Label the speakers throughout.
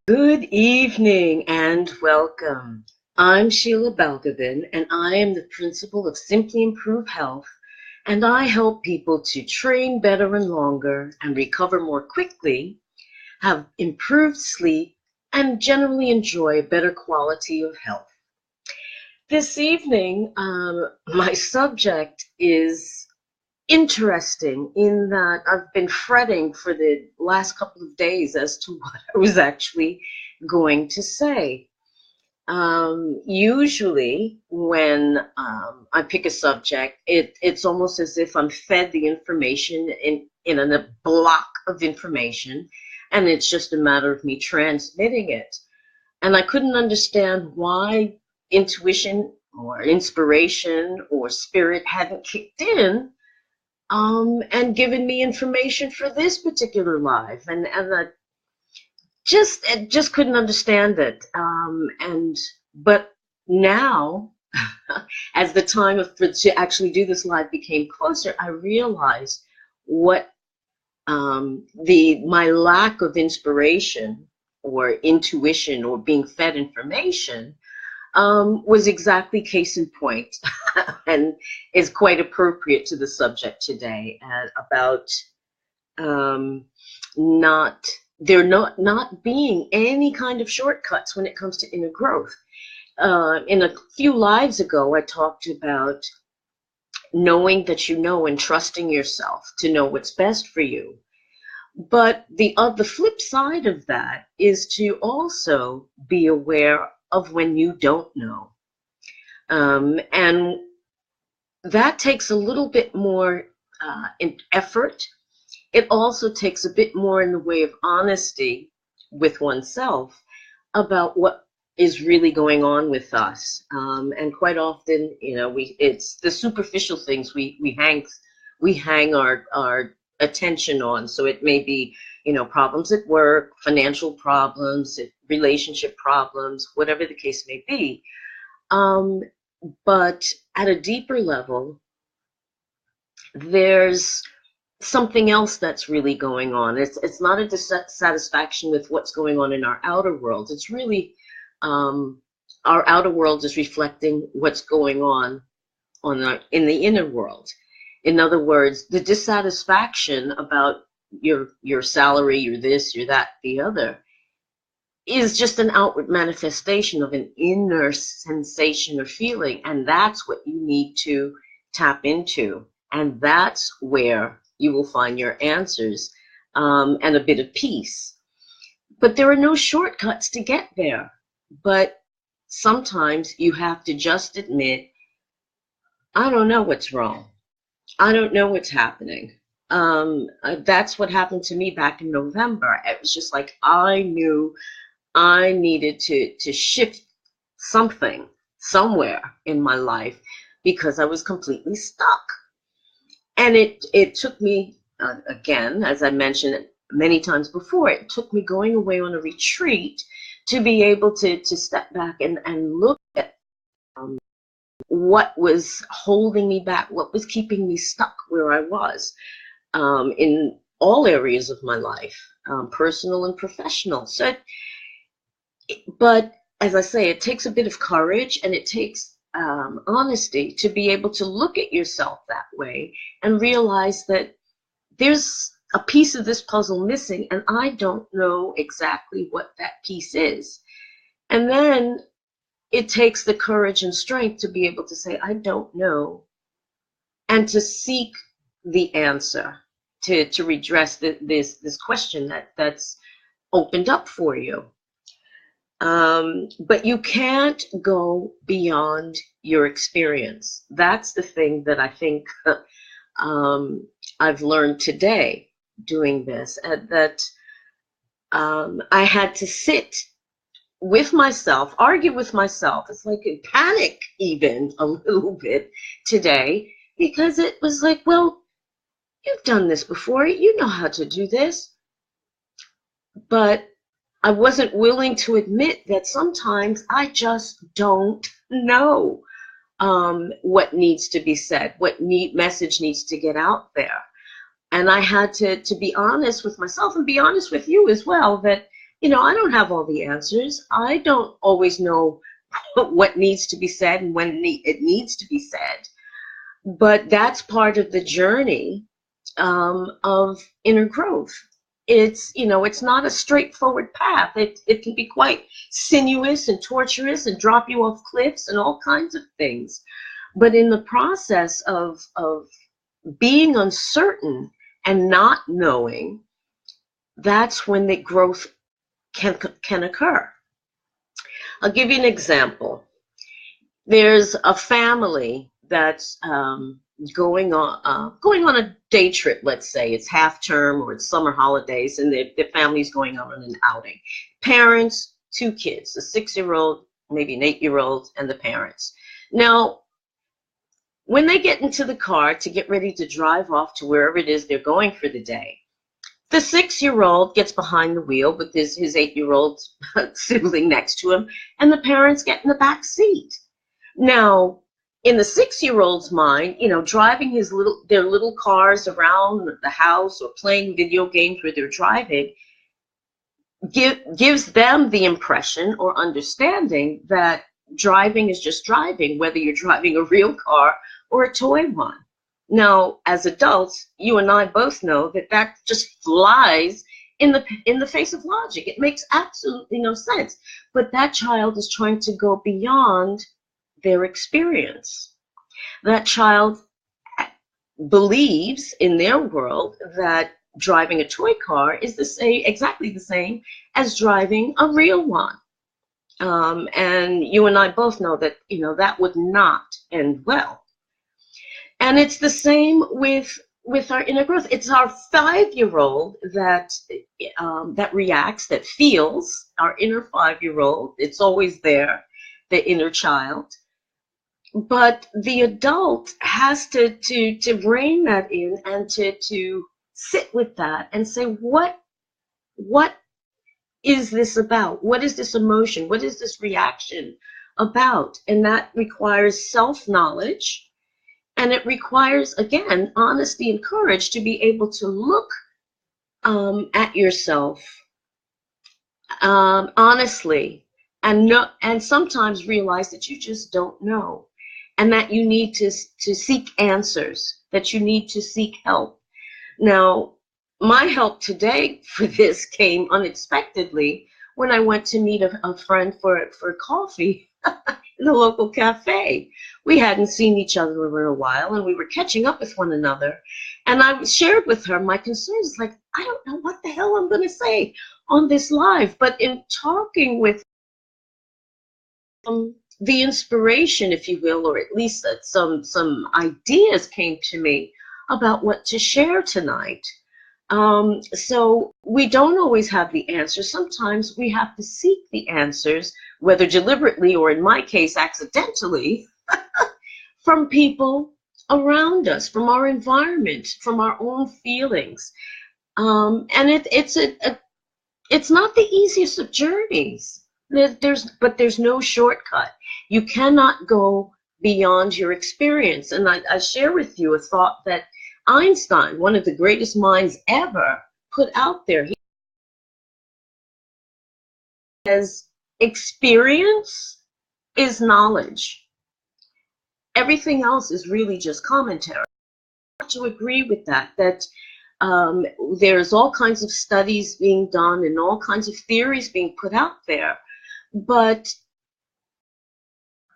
Speaker 1: Good evening and welcome. I'm Sheila Balgobin, and I am the principal of Simply Improve Health, and I help people to train better and longer and recover more quickly, have improved sleep, and generally enjoy a better quality of health. This evening, my subject is interesting in that I've been fretting for the last couple of days as to what I was actually going to say. Usually, when I pick a subject, it's almost as if I'm fed the information in a block of information, and it's just a matter of me transmitting it. And I couldn't understand why intuition or inspiration or spirit hadn't kicked in and given me information for this particular live, and I just couldn't understand it. But now, as the time to actually do this live became closer, I realized what the my lack of inspiration or intuition or being fed information was exactly case in point, and is quite appropriate to the subject today about um, not there not being any kind of shortcuts when it comes to inner growth. In a few lives ago, I talked about knowing that you know and trusting yourself to know what's best for you. But the flip side of that is to also be aware of when you don't know. And that takes a little bit more effort. It also takes a bit more in the way of honesty with oneself about what is really going on with us. And quite often, it's the superficial things we hang our attention on. So it may be, problems at work, financial problems, relationship problems, whatever the case may be. Um, but at a deeper level, there's something else that's really going on. It's not a dissatisfaction with what's going on in our outer world. It's really our outer world is reflecting what's going on in the inner world. In other words, the dissatisfaction about your salary, your this, your that, the other, is just an outward manifestation of an inner sensation or feeling, and that's what you need to tap into, and that's where you will find your answers, and a bit of peace. But there are no shortcuts to get there. But sometimes you have to just admit, I don't know what's wrong. I don't know what's happening. That's what happened to me back in November. It was just like I knew I needed to shift something somewhere in my life because I was completely stuck. And it took me, again, as I mentioned many times before, it took me going away on a retreat to be able to step back and look at what was holding me back, what was keeping me stuck where I was, in all areas of my life, personal and professional. But as I say, it takes a bit of courage, and it takes honesty to be able to look at yourself that way and realize that there's a piece of this puzzle missing, and I don't know exactly what that piece is. And then it takes the courage and strength to be able to say, I don't know, and to seek the answer, to redress this question that's opened up for you. But you can't go beyond your experience. That's the thing that I think I've learned today doing this, that I had to sit with myself, argue with myself. It's like a panic even a little bit today, because it was like, well, you've done this before. You know how to do this. But I wasn't willing to admit that sometimes I just don't know what needs to be said, what message needs to get out there. And I had to be honest with myself and be honest with you as well, that I don't have all the answers. I don't always know what needs to be said and when it needs to be said. But that's part of the journey of inner growth. It's not a straightforward path. It can be quite sinuous and torturous and drop you off cliffs and all kinds of things. But in the process of being uncertain and not knowing, that's when the growth can occur. I'll give you an example. There's a family that's going on a day trip. Let's say it's half term or it's summer holidays, and the family's going on an outing. Parents, two kids, a 6-year-old, maybe an 8-year-old, and the parents. Now, when they get into the car to get ready to drive off to wherever it is they're going for the day, the 6-year-old gets behind the wheel with his 8-year-old sibling next to him, and the parents get in the back seat. Now, in the 6-year-old's mind, driving their little cars around the house or playing video games where they're driving gives them the impression or understanding that driving is just driving, whether you're driving a real car or a toy one. Now, as adults, you and I both know that just flies in the face of logic. It makes absolutely no sense. But that child is trying to go beyond their experience. That child believes in their world that driving a toy car is exactly the same as driving a real one. And you and I both know that that would not end well. And it's the same with our inner growth. It's our 5-year-old that reacts, that feels, our inner 5-year-old. It's always there, the inner child. But the adult has to rein that in and to sit with that and say, what is this about? What is this emotion? What is this reaction about? And that requires self-knowledge. And it requires, again, honesty and courage to be able to look at yourself honestly and sometimes realize that you just don't know, and that you need to seek answers, that you need to seek help. Now, my help today for this came unexpectedly when I went to meet a friend for coffee in the local cafe. We hadn't seen each other in a while, and we were catching up with one another. And I shared with her my concerns, like, I don't know what the hell I'm going to say on this live. But in talking with the inspiration, if you will, or at least that some ideas came to me about what to share tonight. So we don't always have the answers. Sometimes we have to seek the answers, whether deliberately or, in my case, accidentally, from people around us, from our environment, from our own feelings. And it's not the easiest of journeys. But there's no shortcut. You cannot go beyond your experience. And I share with you a thought that Einstein, one of the greatest minds ever, put out there. He says, experience is knowledge. Everything else is really just commentary. I have to agree with that there's all kinds of studies being done and all kinds of theories being put out there, but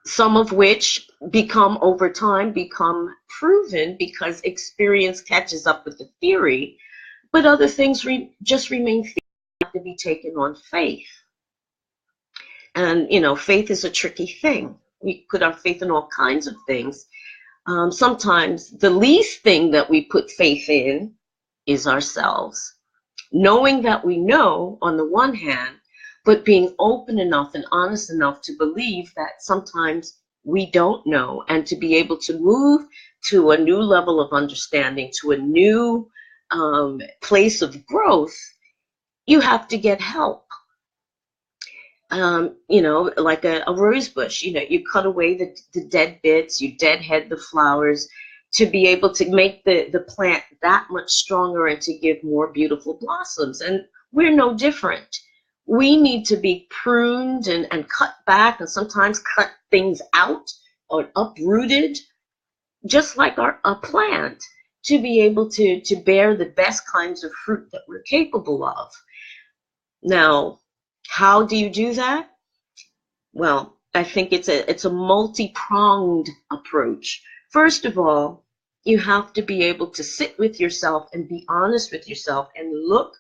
Speaker 1: some of which over time become proven because experience catches up with the theory, but other things just remain theory, have to be taken on faith. And faith is a tricky thing. We put our faith in all kinds of things. Sometimes the least thing that we put faith in is ourselves. Knowing that we know on the one hand, but being open enough and honest enough to believe that sometimes we don't know, and to be able to move to a new level of understanding, to a new place of growth, you have to get help. Like a rose bush, you cut away the dead bits, you deadhead the flowers to be able to make the plant that much stronger and to give more beautiful blossoms. And we're no different. We need to be pruned and cut back, and sometimes cut things out or uprooted, just like a plant, to be able to bear the best kinds of fruit that we're capable of. Now, how do you do that? Well, I think it's a multi-pronged approach. First of all, you have to be able to sit with yourself and be honest with yourself and look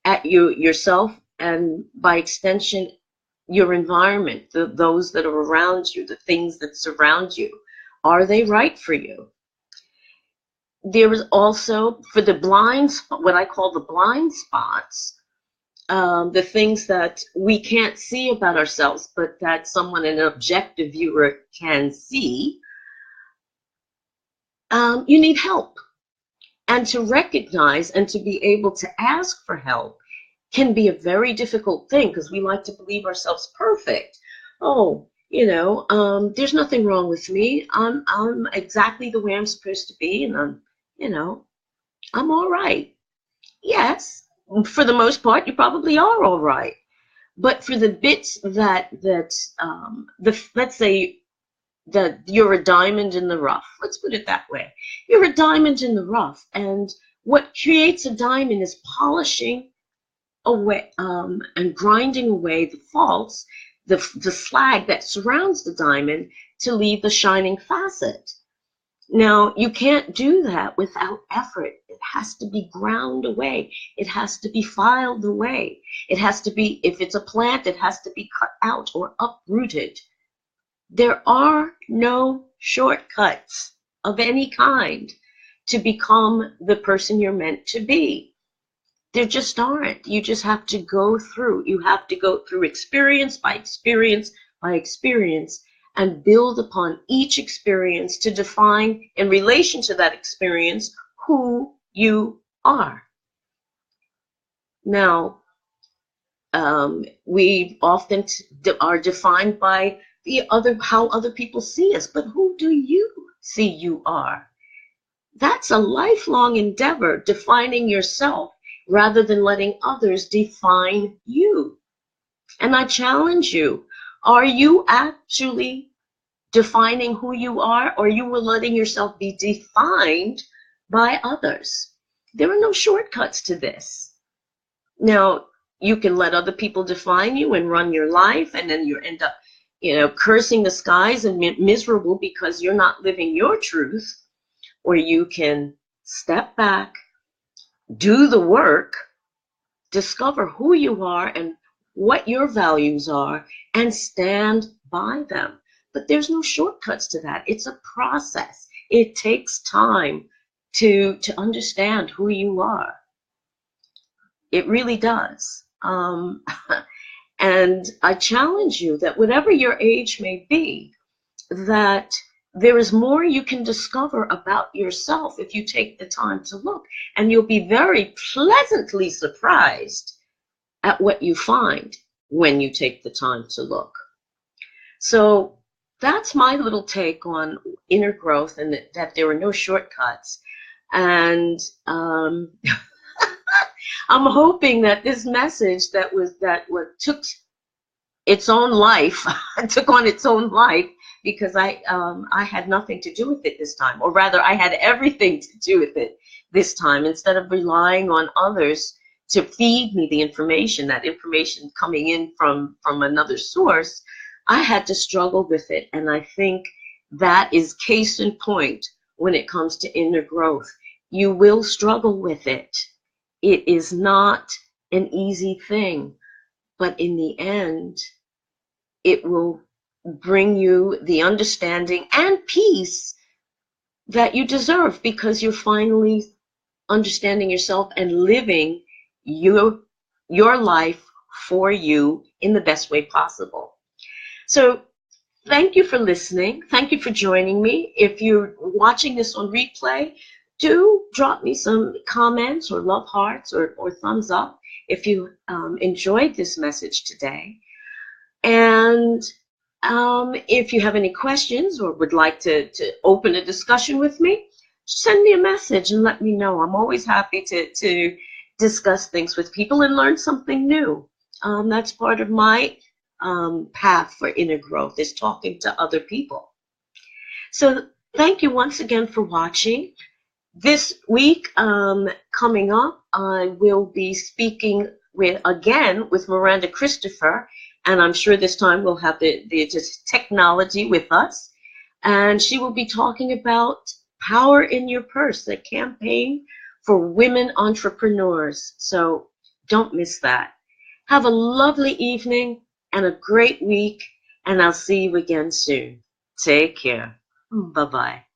Speaker 1: at yourself, and by extension, your environment, those that are around you, the things that surround you. Are they right for you? There is also, for the blind, what I call the blind spots, the things that we can't see about ourselves, but that someone, an objective viewer, can see. You need help. And to recognize and to be able to ask for help can be a very difficult thing, because we like to believe ourselves perfect. Oh, there's nothing wrong with me. I'm exactly the way I'm supposed to be, and I'm all right. Yes, for the most part, you probably are all right. But for the bits let's say that you're a diamond in the rough. Let's put it that way. You're a diamond in the rough, and what creates a diamond is polishing away and grinding away the faults, the slag that surrounds the diamond, to leave the shining facet. Now, you can't do that without effort. It has to be ground away. It has to be filed away. It has to be, if it's a plant, it has to be cut out or uprooted. There are no shortcuts of any kind to become the person you're meant to be. There just aren't. You just have to go through. You have to go through experience by experience by experience, and build upon each experience to define, in relation to that experience, who you are. Now, we often are defined by how other people see us, but who do you see you are? That's a lifelong endeavor, defining yourself rather than letting others define you. And I challenge you, are you actually defining who you are, or you are letting yourself be defined by others? There are no shortcuts to this. Now, you can let other people define you and run your life, and then you end up, cursing the skies and miserable because you're not living your truth. Or you can step back, do the work, discover who you are and what your values are, and stand by them. But there's no shortcuts to that. It's a process. It takes time to understand who you are. It really does. And I challenge you that whatever your age may be, that there is more you can discover about yourself if you take the time to look. And you'll be very pleasantly surprised at what you find when you take the time to look. So that's my little take on inner growth, and that there are no shortcuts. And I'm hoping that this message that took its own life, took on its own life, because I had nothing to do with it this time, or rather, I had everything to do with it this time. Instead of relying on others to feed me the information, that information coming in from another source, I had to struggle with it. And I think that is case in point when it comes to inner growth. You will struggle with it. It is not an easy thing, but in the end, it will bring you the understanding and peace that you deserve, because you're finally understanding yourself and living your life for you in the best way possible. So thank you for listening. Thank you for joining me. If you're watching this on replay, do drop me some comments or love hearts or thumbs up if you enjoyed this message today. And if you have any questions or would like to open a discussion with me, send me a message and let me know. I'm always happy to discuss things with people and learn something new. That's part of my path for inner growth, is talking to other people. So thank you once again for watching. This week, coming up, I will be speaking again with Miranda Christopher, and I'm sure this time we'll have the just technology with us, and she will be talking about Power in Your Purse, the campaign for women entrepreneurs. So don't miss that. Have a lovely evening and a great week, and I'll see you again soon. Take care. Bye-bye.